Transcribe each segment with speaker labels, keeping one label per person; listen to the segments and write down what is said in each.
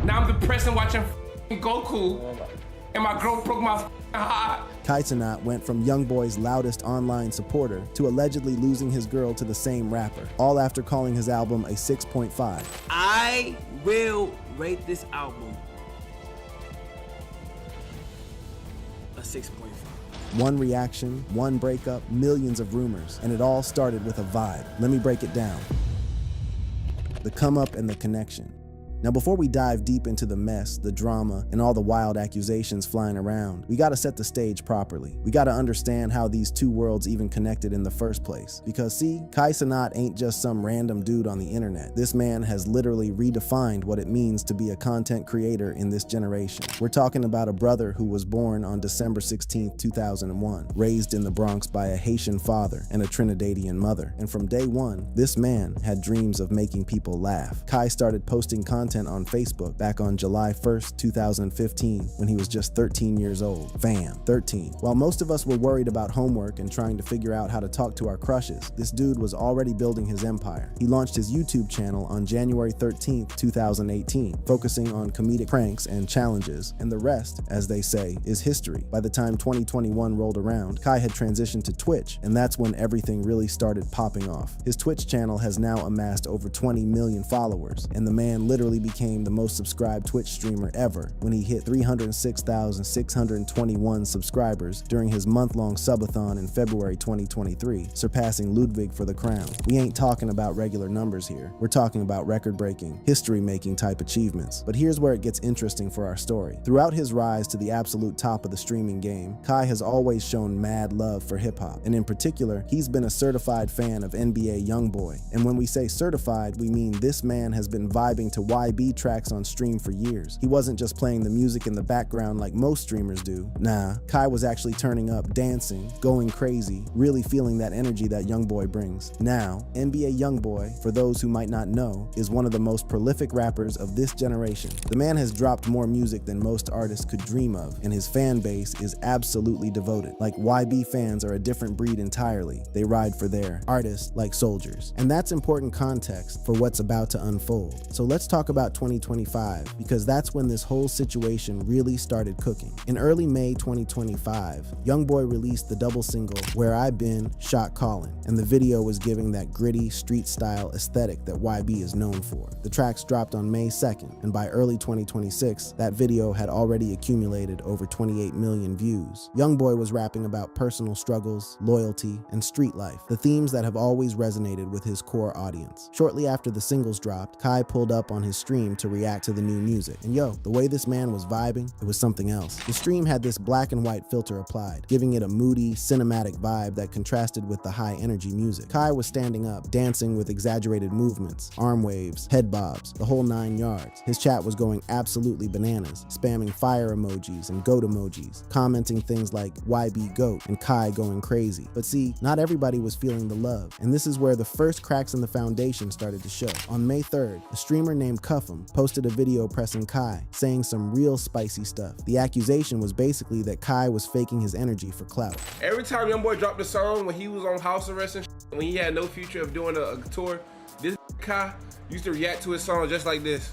Speaker 1: Now I'm depressed and watching Goku, and my girl broke my heart.
Speaker 2: Cenat went from Youngboy's loudest online supporter to allegedly losing his girl to the same rapper, all after calling his album a 6.5.
Speaker 3: I will rate this album a 6.5.
Speaker 2: One reaction, one breakup, millions of rumors, and it all started with a vibe. Let me break it down. The come up and the connection. Now, before we dive deep into the mess, the drama, and all the wild accusations flying around, we gotta set the stage properly. We gotta understand how these two worlds even connected in the first place. Because see, Cenat ain't just some random dude on the internet. This man has literally redefined what it means to be a content creator in this generation. We're talking about a brother who was born on December 16, 2001, raised in the Bronx by a Haitian father and a Trinidadian mother. And from day one, this man had dreams of making people laugh. Kai started posting content on Facebook back on July 1st, 2015, when he was just 13 years old. Fam, 13. While most of us were worried about homework and trying to figure out how to talk to our crushes, this dude was already building his empire. He launched his YouTube channel on January 13th, 2018, focusing on comedic pranks and challenges, and the rest, as they say, is history. By the time 2021 rolled around, Kai had transitioned to Twitch, and that's when everything really started popping off. His Twitch channel has now amassed over 20 million followers, and the man literally became the most subscribed Twitch streamer ever when he hit 306,621 subscribers during his month-long subathon in February 2023, surpassing Ludwig for the crown. We ain't talking about regular numbers here. We're talking about record-breaking, history-making type achievements. But here's where it gets interesting for our story. Throughout his rise to the absolute top of the streaming game, Kai has always shown mad love for hip-hop, and in particular, he's been a certified fan of NBA Youngboy. And when we say certified, we mean this man has been vibing to YB tracks on stream for years. He wasn't just playing the music in the background like most streamers do. Nah, Kai was actually turning up, dancing, going crazy, really feeling that energy that Youngboy brings. Now, NBA Youngboy, for those who might not know, is one of the most prolific rappers of this generation. The man has dropped more music than most artists could dream of, and his fan base is absolutely devoted. Like YB fans are a different breed entirely. They ride for their artists like soldiers. And that's important context for what's about to unfold. So let's talk about 2025, because that's when this whole situation really started cooking. In early May 2025, Youngboy released the double single Where I Been, Shot Callin', and the video was giving that gritty, street-style aesthetic that YB is known for. The tracks dropped on May 2nd, and by early 2026, that video had already accumulated over 28 million views. Youngboy was rapping about personal struggles, loyalty, and street life, the themes that have always resonated with his core audience. Shortly after the singles dropped, Kai pulled up on his stream to react to the new music. And yo, the way this man was vibing, it was something else. The stream had this black and white filter applied, giving it a moody, cinematic vibe that contrasted with the high energy music. Kai was standing up, dancing with exaggerated movements, arm waves, head bobs, the whole 9 yards. His chat was going absolutely bananas, spamming fire emojis and goat emojis, commenting things like YB GOAT and Kai going crazy. But see, not everybody was feeling the love, and this is where the first cracks in the foundation started to show. On May 3rd, a streamer named Cuff'em posted a video pressing Kai, saying some real spicy stuff. The accusation was basically that Kai was faking his energy for clout.
Speaker 1: Every time Youngboy dropped a song when he was on house arrest and when he had no future of doing a tour, this Kai used to react to his song just like this.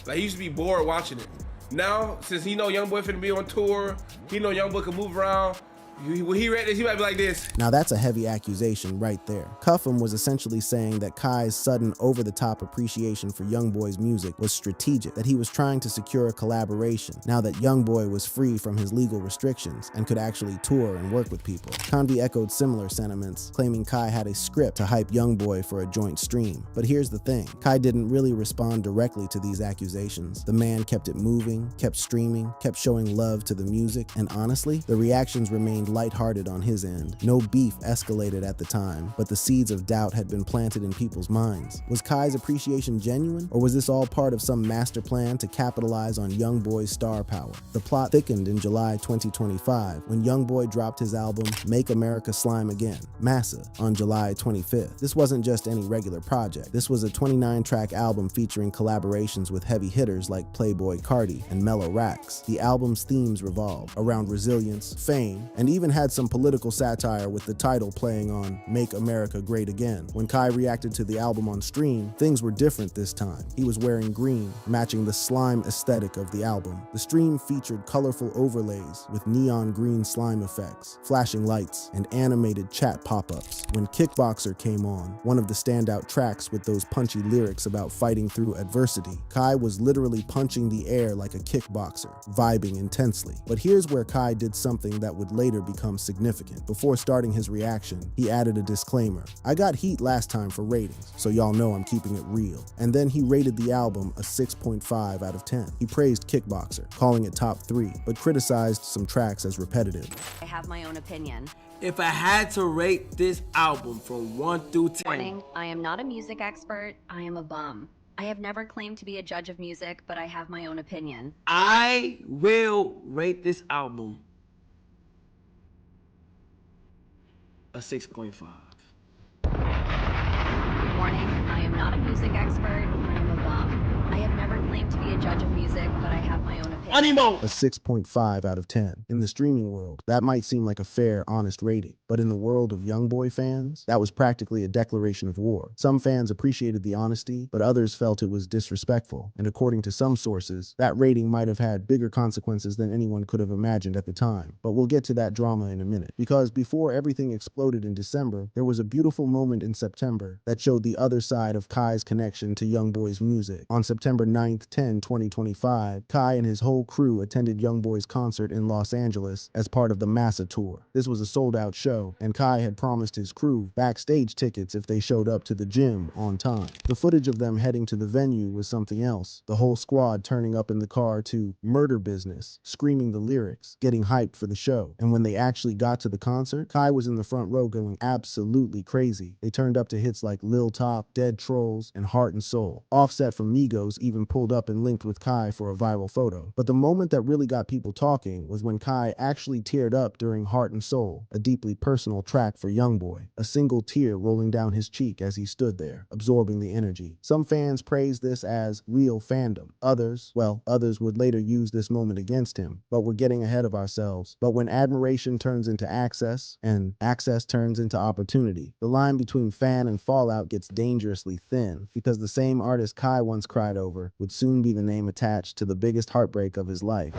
Speaker 1: Like, he used to be bored watching it. Now, since he know Youngboy finna be on tour, he know Youngboy can move around, when he read this, he might be like this.
Speaker 2: Now that's a heavy accusation right there. Cuff'em was essentially saying that Kai's sudden over-the-top appreciation for Youngboy's music was strategic, that he was trying to secure a collaboration now that Youngboy was free from his legal restrictions and could actually tour and work with people. Convi echoed similar sentiments, claiming Kai had a script to hype Youngboy for a joint stream. But here's the thing, Kai didn't really respond directly to these accusations. The man kept it moving, kept streaming, kept showing love to the music, and honestly, the reactions remained lighthearted on his end. No beef escalated at the time, but the seeds of doubt had been planted in people's minds. Was Kai's appreciation genuine, or was this all part of some master plan to capitalize on Youngboy's star power? The plot thickened in July 2025 when Youngboy dropped his album Make America Slime Again, Massa, on July 25th. This wasn't just any regular project. This was a 29-track album featuring collaborations with heavy hitters like Playboi Carti and Mellow Rax. The album's themes revolved around resilience, fame, and even had some political satire with the title playing on Make America Great Again. When Kai reacted to the album on stream, things were different this time. He was wearing green, matching the slime aesthetic of the album. The stream featured colorful overlays with neon green slime effects, flashing lights, and animated chat pop-ups. When Kickboxer came on, one of the standout tracks with those punchy lyrics about fighting through adversity, Kai was literally punching the air like a kickboxer, vibing intensely. But here's where Kai did something that would later become significant. Before starting his reaction, he added a disclaimer. I got heat last time for ratings, so y'all know I'm keeping it real. And then he rated the album a 6.5 out of 10. He praised Kickboxer, calling it top 3, but criticized some tracks as repetitive.
Speaker 4: I have my own opinion.
Speaker 3: If I had to rate this album from 1 through 10.
Speaker 4: Warning, I am not a music expert. I am a bum. I have never claimed to be a judge of music, but I have my own opinion.
Speaker 3: I will rate this album a 6.5.
Speaker 4: Warning, I am not a music expert. I am a bum. I have never claimed to be a judge of music, but I have my own opinion.
Speaker 3: Animo!
Speaker 2: A 6.5 out of 10. In the streaming world, that might seem like a fair, honest rating, but in the world of Youngboy fans, that was practically a declaration of war. Some fans appreciated the honesty, but others felt it was disrespectful, and according to some sources, that rating might have had bigger consequences than anyone could have imagined at the time. But we'll get to that drama in a minute, because before everything exploded in December, there was a beautiful moment in September that showed the other side of Kai's connection to Youngboy's music. On September 9th, 2025, Kai and his whole crew attended Youngboy's concert in Los Angeles as part of the Massa Tour. This was a sold-out show, and Kai had promised his crew backstage tickets if they showed up to the gym on time. The footage of them heading to the venue was something else. The whole squad turning up in the car to Murder Business, screaming the lyrics, getting hyped for the show. And when they actually got to the concert, Kai was in the front row going absolutely crazy. They turned up to hits like Lil Top, Dead Trolls, and Heart and Soul. Offset from Migos even pulled up and linked with Kai for a viral photo. But the moment that really got people talking was when Kai actually teared up during Heart and Soul, a deeply personal track for Youngboy, a single tear rolling down his cheek as he stood there, absorbing the energy. Some fans praised this as real fandom. Others would later use this moment against him, but we're getting ahead of ourselves. But when admiration turns into access, and access turns into opportunity, the line between fan and fallout gets dangerously thin, because the same artist Kai once cried over would soon be the name attached to the biggest heartbreak of his life.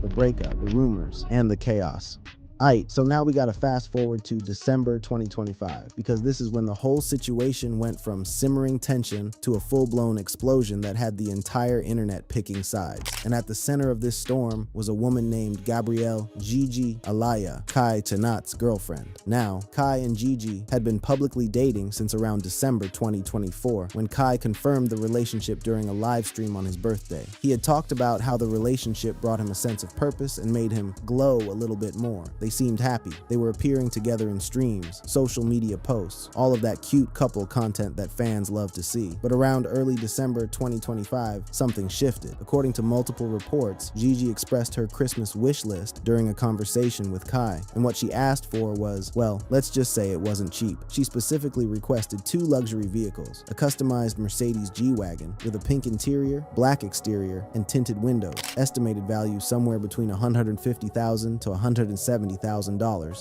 Speaker 2: The breakup, the rumors, and the chaos. Aight, so now we gotta fast forward to December 2025, because this is when the whole situation went from simmering tension to a full-blown explosion that had the entire internet picking sides. And at the center of this storm was a woman named Gabrielle Gigi Alaya, Kai Cenat's girlfriend. Now, Kai and Gigi had been publicly dating since around December 2024, when Kai confirmed the relationship during a live stream on his birthday. He had talked about how the relationship brought him a sense of purpose and made him glow a little bit more. They seemed happy. They were appearing together in streams, social media posts, all of that cute couple content that fans love to see. But around early December 2025, something shifted. According to multiple reports, Gigi expressed her Christmas wish list during a conversation with Kai, and what she asked for was, well, let's just say it wasn't cheap. She specifically requested 2 luxury vehicles, a customized Mercedes G-Wagon with a pink interior, black exterior, and tinted windows, estimated value somewhere between $150,000 to $170,000,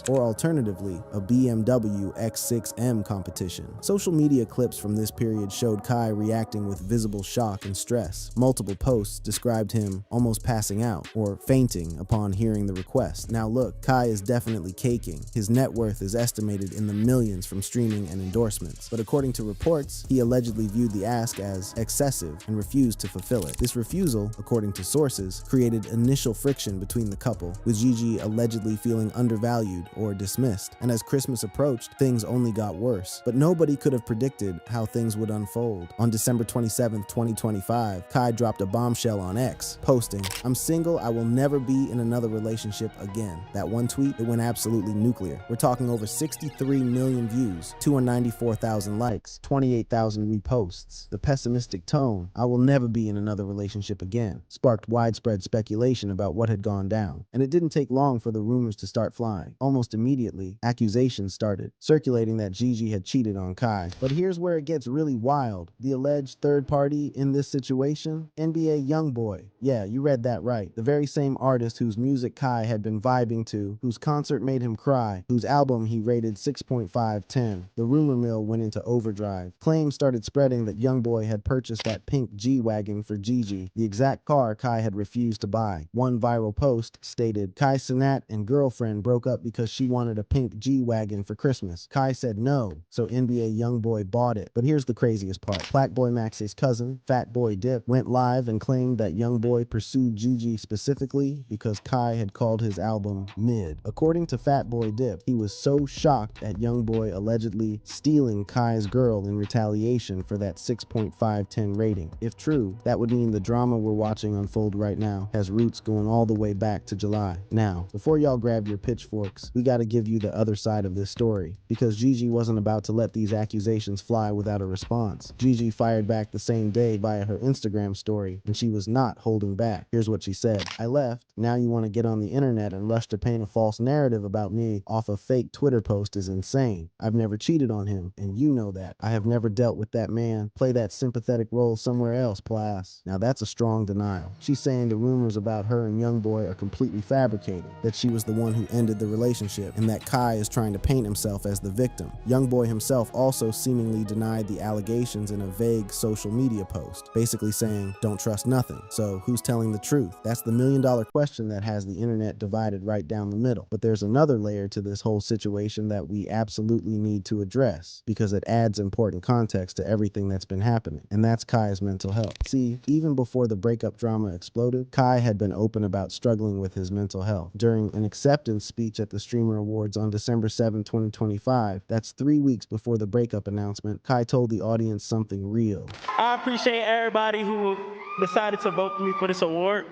Speaker 2: or alternatively, a BMW X6M competition. Social media clips from this period showed Kai reacting with visible shock and stress. Multiple posts described him almost passing out or fainting upon hearing the request. Now look, Kai is definitely caking. His net worth is estimated in the millions from streaming and endorsements. But according to reports, he allegedly viewed the ask as excessive and refused to fulfill it. This refusal, according to sources, created initial friction between the couple, with Gigi allegedly feeling undervalued or dismissed. And as Christmas approached, things only got worse. But nobody could have predicted how things would unfold. On December 27th, 2025, Kai dropped a bombshell on X, posting, "I'm single, I will never be in another relationship again." That one tweet, it went absolutely nuclear. We're talking over 63 million views, 294,000 likes, 28,000 reposts. The pessimistic tone, "I will never be in another relationship again," sparked widespread speculation about what had gone down. And it didn't take long for the rumors to start flying. Almost immediately, accusations started, circulating that Gigi had cheated on Kai. But here's where it gets really wild. The alleged third party in this situation? NBA Youngboy. Yeah, you read that right. The very same artist whose music Kai had been vibing to, whose concert made him cry, whose album he rated 6.5/10. The rumor mill went into overdrive. Claims started spreading that Youngboy had purchased that pink G-Wagon for Gigi, the exact car Kai had refused to buy. One viral post stated, Kai Cenat and girlfriend broke up because she wanted a pink G-Wagon for Christmas. Kai said no, so NBA Youngboy bought it. But here's the craziest part. Blackboy Max's cousin, Fatboy Dip, went live and claimed that Youngboy pursued Gigi specifically because Kai had called his album mid. According to Fatboy Dip, he was so shocked at Youngboy allegedly stealing Kai's girl in retaliation for that 6.5/10 rating. If true, that would mean the drama we're watching unfold right now has roots going all the way back to July. Now, before y'all grab your pitchforks, we gotta give you the other side of this story, because Gigi wasn't about to let these accusations fly without a response. Gigi fired back the same day via her Instagram story, and she was not holding back. Here's what she said. I left, now you want to get on the internet and rush to paint a false narrative about me off a fake Twitter post is insane. I've never cheated on him, and you know that. I have never dealt with that man. Play that sympathetic role somewhere else, class. Now that's a strong denial. She's saying the rumors about her and Youngboy are completely fabricated, that she was the one who ended the relationship, and that Kai is trying to paint himself as the victim. Youngboy himself also seemingly denied the allegations in a vague social media post, basically saying, don't trust nothing. So who's telling the truth? That's the million-dollar question that has the internet divided right down the middle. But there's another layer to this whole situation that we absolutely need to address, because it adds important context to everything that's been happening, and that's Kai's mental health. See, even before the breakup drama exploded, Kai had been open about struggling with his mental health. During an acceptance speech at the Streamer Awards on December 7, 2025, that's 3 weeks before the breakup announcement, Kai told the audience something real.
Speaker 5: I appreciate everybody who decided to vote for me for this award.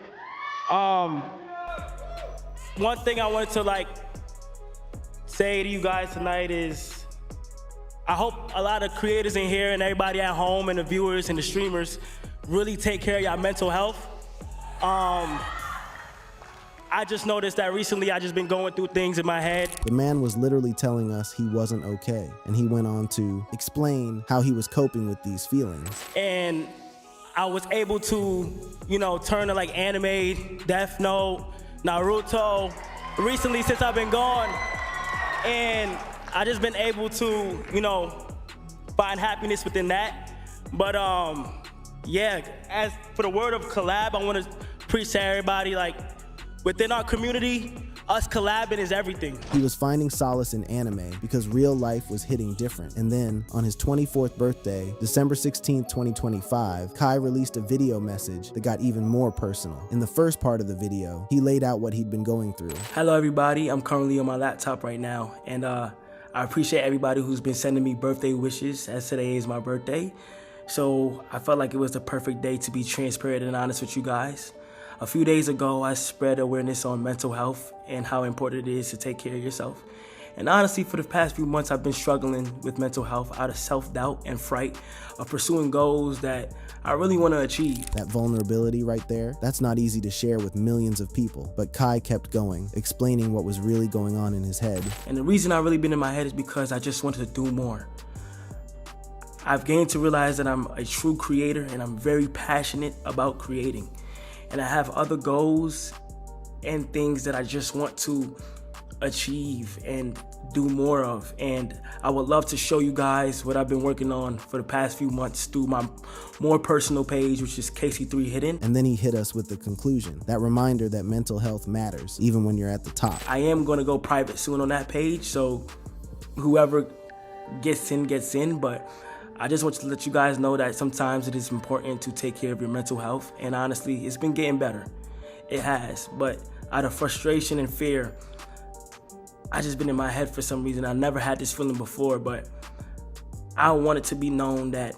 Speaker 5: One thing I wanted to say to you guys tonight is I hope a lot of creators in here and everybody at home and the viewers and the streamers really take care of your mental health. I just noticed that recently I just been going through things in my head.
Speaker 2: The man was literally telling us he wasn't okay, and he went on to explain how he was coping with these feelings.
Speaker 5: And I was able to, turn to anime, Death Note, Naruto, recently since I've been gone. And I just been able to, find happiness within that. But yeah, as for the word of collab, I want to preach to everybody, within our community, us collabing is everything.
Speaker 2: He was finding solace in anime because real life was hitting different. And then, on his 24th birthday, December 16, 2025, Kai released a video message that got even more personal. In the first part of the video, he laid out what he'd been going through.
Speaker 5: Hello everybody, I'm currently on my laptop right now, and I appreciate everybody who's been sending me birthday wishes, as today is my birthday. So I felt like it was the perfect day to be transparent and honest with you guys. A few days ago, I spread awareness on mental health and how important it is to take care of yourself. And honestly, for the past few months, I've been struggling with mental health out of self-doubt and fright of pursuing goals that I really want to achieve.
Speaker 2: That vulnerability right there, that's not easy to share with millions of people. But Kai kept going, explaining what was really going on in his head.
Speaker 5: And the reason I've really been in my head is because I just wanted to do more. I've gained to realize that I'm a true creator and I'm very passionate about creating. And I have other goals and things that I just want to achieve and do more of. And I would love to show you guys what I've been working on for the past few months through my more personal page, which is KC3 Hidden.
Speaker 2: And then he hit us with the conclusion, that reminder that mental health matters, even when you're at the top.
Speaker 5: I am going to go private soon on that page, so whoever gets in, but I just want to let you guys know that sometimes it is important to take care of your mental health, and honestly, it's been getting better. It has, but out of frustration and fear, I just been in my head for some reason. I never had this feeling before, but I want it to be known that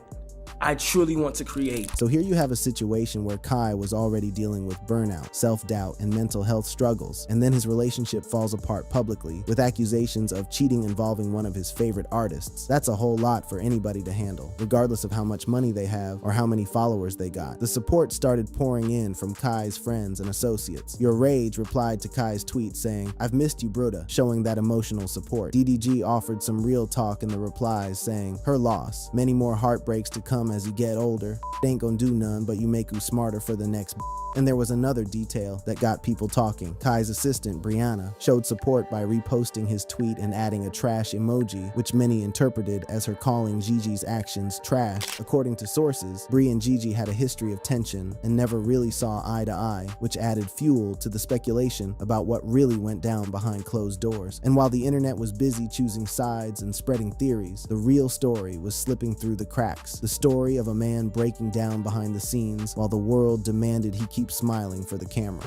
Speaker 5: I truly want to create.
Speaker 2: So here you have a situation where Kai was already dealing with burnout, self-doubt, and mental health struggles, and then his relationship falls apart publicly with accusations of cheating involving one of his favorite artists. That's a whole lot for anybody to handle, regardless of how much money they have or how many followers they got. The support started pouring in from Kai's friends and associates. Your Rage replied to Kai's tweet saying, "I've missed you, Bruda," showing that emotional support. DDG offered some real talk in the replies saying, "Her loss. Many more heartbreaks to come as you get older. Ain't gonna do none, but you make you smarter for the next." And there was another detail that got people talking. Kai's assistant, Brianna, showed support by reposting his tweet and adding a trash emoji, which many interpreted as her calling Gigi's actions trash. According to sources, Bri and Gigi had a history of tension and never really saw eye to eye, which added fuel to the speculation about what really went down behind closed doors. And while the internet was busy choosing sides and spreading theories, the real story was slipping through the cracks. The story of a man breaking down behind the scenes while the world demanded he keep smiling for the camera.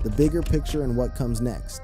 Speaker 2: The bigger picture and what comes next.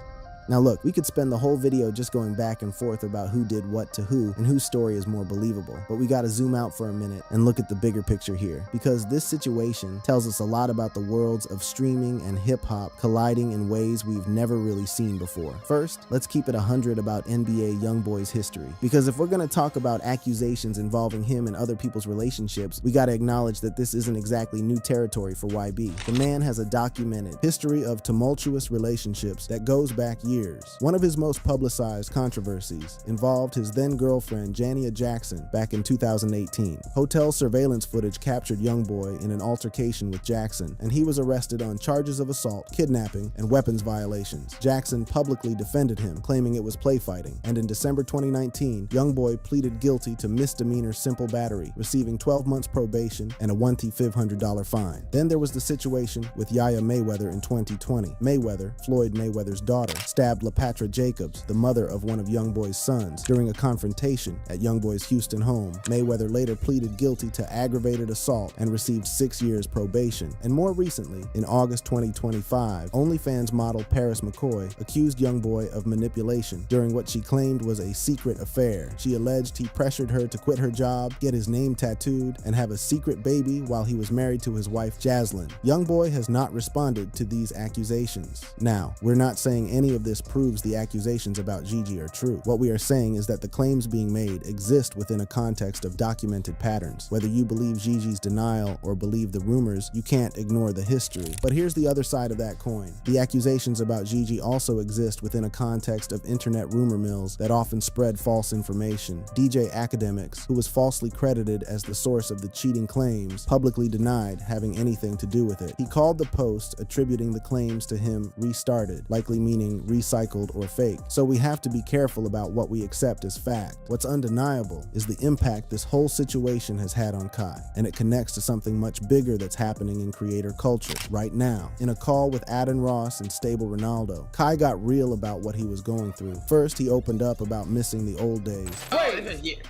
Speaker 2: Now look, we could spend the whole video just going back and forth about who did what to who and whose story is more believable, but we gotta zoom out for a minute and look at the bigger picture here, because this situation tells us a lot about the worlds of streaming and hip-hop colliding in ways we've never really seen before. First, let's keep it 100 about NBA Youngboy's history, because if we're gonna talk about accusations involving him and other people's relationships, we gotta acknowledge that this isn't exactly new territory for YB. The man has a documented history of tumultuous relationships that goes back years. One of his most publicized controversies involved his then-girlfriend Jania Jackson back in 2018. Hotel surveillance footage captured Youngboy in an altercation with Jackson, and he was arrested on charges of assault, kidnapping, and weapons violations. Jackson publicly defended him, claiming it was play fighting, and in December 2019, Youngboy pleaded guilty to misdemeanor simple battery, receiving 12 months probation and a $1,500 fine. Then there was the situation with Yaya Mayweather in 2020. Mayweather, Floyd Mayweather's daughter, stabbed LaPatra Jacobs, the mother of one of Youngboy's sons, during a confrontation at Youngboy's Houston home. Mayweather later pleaded guilty to aggravated assault and received 6 years probation. And more recently, in August 2025, OnlyFans model Paris McCoy accused Youngboy of manipulation during what she claimed was a secret affair. She alleged he pressured her to quit her job, get his name tattooed, and have a secret baby while he was married to his wife Jaslyn. Youngboy has not responded to these accusations. Now, we're not saying any of this proves the accusations about Gigi are true. What we are saying is that the claims being made exist within a context of documented patterns. Whether you believe Gigi's denial or believe the rumors, you can't ignore the history. But here's the other side of that coin. The accusations about Gigi also exist within a context of internet rumor mills that often spread false information. DJ Academics, who was falsely credited as the source of the cheating claims, publicly denied having anything to do with it. He called the post attributing the claims to him restarted, likely meaning recycled or fake. So we have to be careful about what we accept as fact. What's undeniable is the impact this whole situation has had on Kai, and it connects to something much bigger that's happening in creator culture right now. In a call with Adin Ross and Stable Ronaldo, Kai got real about what he was going through. First, he opened up about missing the old days.
Speaker 1: Wait,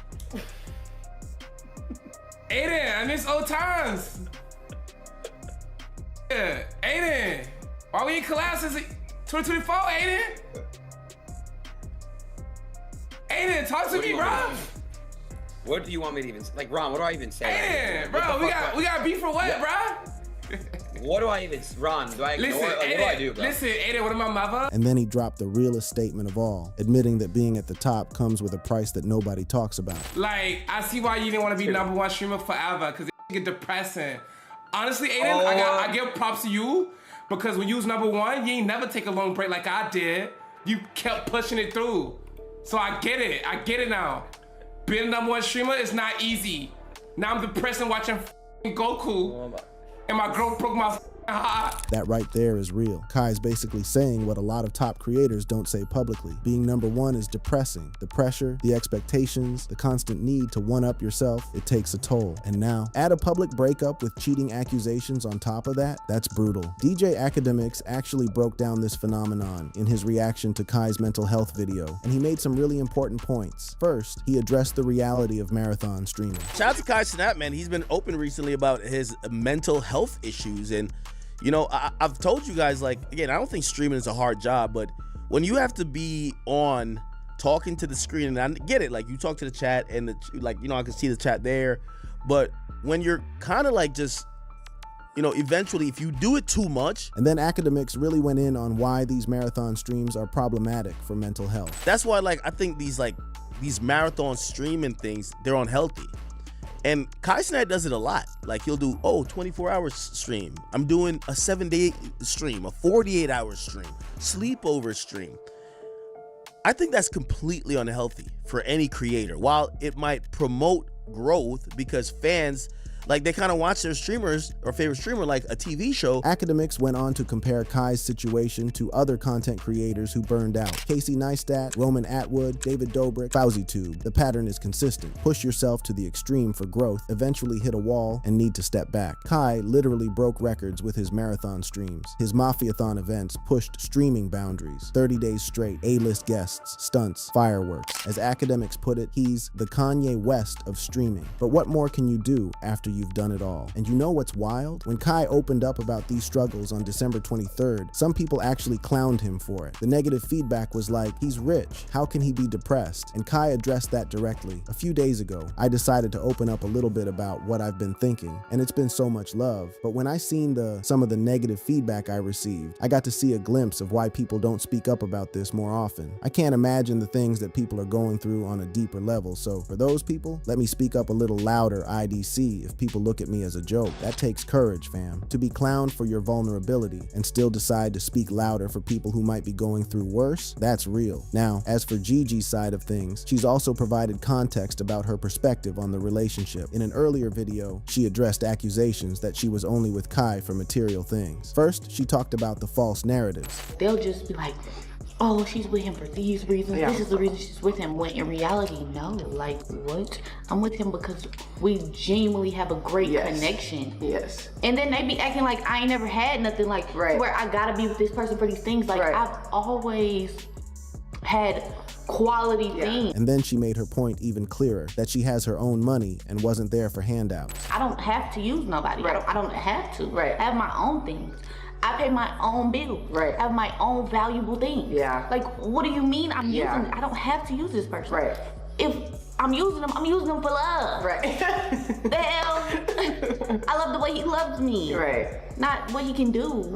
Speaker 1: Aiden, I miss old times. Yeah, Aiden, why we in class since 2024, Aiden? Aiden, talk to me, bro.
Speaker 6: What do you want me to even say? Like, Ron, what do I even say?
Speaker 1: Aiden, bro, we got beef for what, bro?
Speaker 6: What do I even, Ron, do I ignore it? Like, what do I do, bro?
Speaker 1: Listen, Aiden, what am I mother?
Speaker 2: And then he dropped the realest statement of all, admitting that being at the top comes with a price that nobody talks about.
Speaker 1: Like, I see why you didn't want to be #1 streamer forever, because it get depressing. Honestly, Aiden, I give props to you, because when you was #1, you ain't never take a long break like I did. You kept pushing it through. So I get it now. Being a #1 streamer is not easy. Now I'm depressed and watching Goku, and my girl broke my heart.
Speaker 2: That right there is real. Kai's basically saying what a lot of top creators don't say publicly. Being #1 is depressing. The pressure, the expectations, the constant need to one-up yourself, it takes a toll. And now, add a public breakup with cheating accusations on top of that, that's brutal. DJ Academics actually broke down this phenomenon in his reaction to Kai's mental health video, and he made some really important points. First, he addressed the reality of marathon streaming.
Speaker 7: Shout out to Kai Cenat, man. He's been open recently about his mental health issues, and you know, I've told you guys, like, again, I don't think streaming is a hard job, but when you have to be on talking to the screen, and I get it, like, you talk to the chat and like, you know, I can see the chat there, But when you're kind of like just, you know, eventually if you do it too much.
Speaker 2: And then academics really went in on why these marathon streams are problematic for mental health.
Speaker 7: That's why, like, I think these marathon streaming things, they're unhealthy. And Cenat does it a lot. Like, he'll do, 24-hour stream. I'm doing a 7-day stream, a 48-hour stream, sleepover stream. I think that's completely unhealthy for any creator. While it might promote growth because fans, like, they kind of watch their streamers or favorite streamer like a TV show.
Speaker 2: Academics went on to compare Kai's situation to other content creators who burned out. Casey Neistat, Roman Atwood, David Dobrik, FauziTube. The pattern is consistent. Push yourself to the extreme for growth, eventually hit a wall, and need to step back. Kai literally broke records with his marathon streams. His Mafiathon events pushed streaming boundaries. 30 days straight, A-list guests, stunts, fireworks. As academics put it, he's the Kanye West of streaming. But what more can you do after you've done it all? And you know what's wild? When Kai opened up about these struggles on December 23rd, some people actually clowned him for it. The negative feedback was like, he's rich, how can he be depressed? And Kai addressed that directly. A few days ago, I decided to open up a little bit about what I've been thinking, and it's been so much love. But when I seen some of the negative feedback I received, I got to see a glimpse of why people don't speak up about this more often. I can't imagine the things that people are going through on a deeper level, so for those people, let me speak up a little louder IDC if people look at me as a joke. That takes courage, fam. To be clowned for your vulnerability and still decide to speak louder for people who might be going through worse, that's real. Now, as for Gigi's side of things, she's also provided context about her perspective on the relationship. In an earlier video, she addressed accusations that she was only with Kai for material things. First, she talked about the false narratives.
Speaker 8: They'll just be like, oh, she's with him for these reasons. This is the reason she's with him. When in reality, no. Like, what? I'm with him because we genuinely have a great connection.
Speaker 9: Yes.
Speaker 8: And then they be acting like I ain't never had nothing, like, to where I gotta be with this person for these things. Like, I've always had quality things.
Speaker 2: And then she made her point even clearer, that she has her own money and wasn't there for handouts.
Speaker 8: I don't have to use nobody. I don't have to. I have my own things. I pay my own bills. I have my own valuable things. Like, what do you mean I'm using it? I don't have to use this person. If I'm using them for love. The hell? I love the way he loves me. Not what he can do.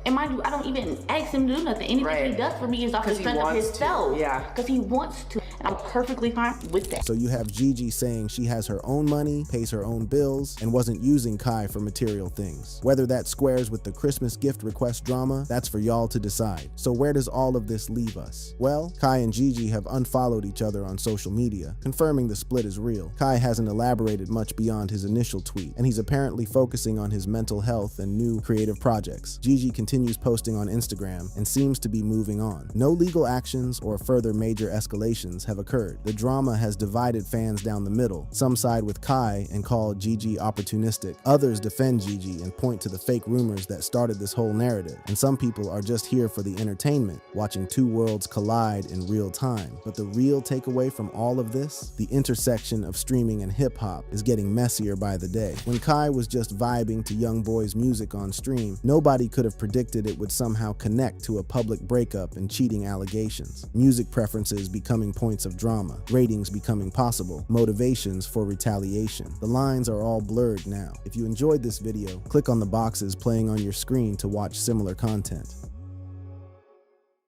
Speaker 8: And mind you, I don't even ask him to do nothing. Anything he does for me is off the strength of himself. Because he wants to. And I'm perfectly fine with that.
Speaker 2: So you have Gigi saying she has her own money, pays her own bills, and wasn't using Kai for material things. Whether that squares with the Christmas gift request drama, that's for y'all to decide. So where does all of this leave us? Well, Kai and Gigi have unfollowed each other on social media, confirming the split is real. Kai hasn't elaborated much beyond his initial tweet, and he's apparently focusing on his mental health and new creative projects. Gigi continues posting on Instagram and seems to be moving on. No legal actions or further major escalations have occurred. The drama has divided fans down the middle. Some side with Kai and call Gigi opportunistic. Others defend Gigi and point to the fake rumors that started this whole narrative. And some people are just here for the entertainment, watching two worlds collide in real time. But the real takeaway from all of this, the intersection of streaming and hip-hop, is getting messier by the day. When Kai was just vibing to Youngboy's music on stream, nobody could have predicted it would somehow connect to a public breakup and cheating allegations. Music preferences becoming points of drama, ratings becoming possible, motivations for retaliation. The lines are all blurred now. If you enjoyed this video, click on the boxes playing on your screen to watch similar content.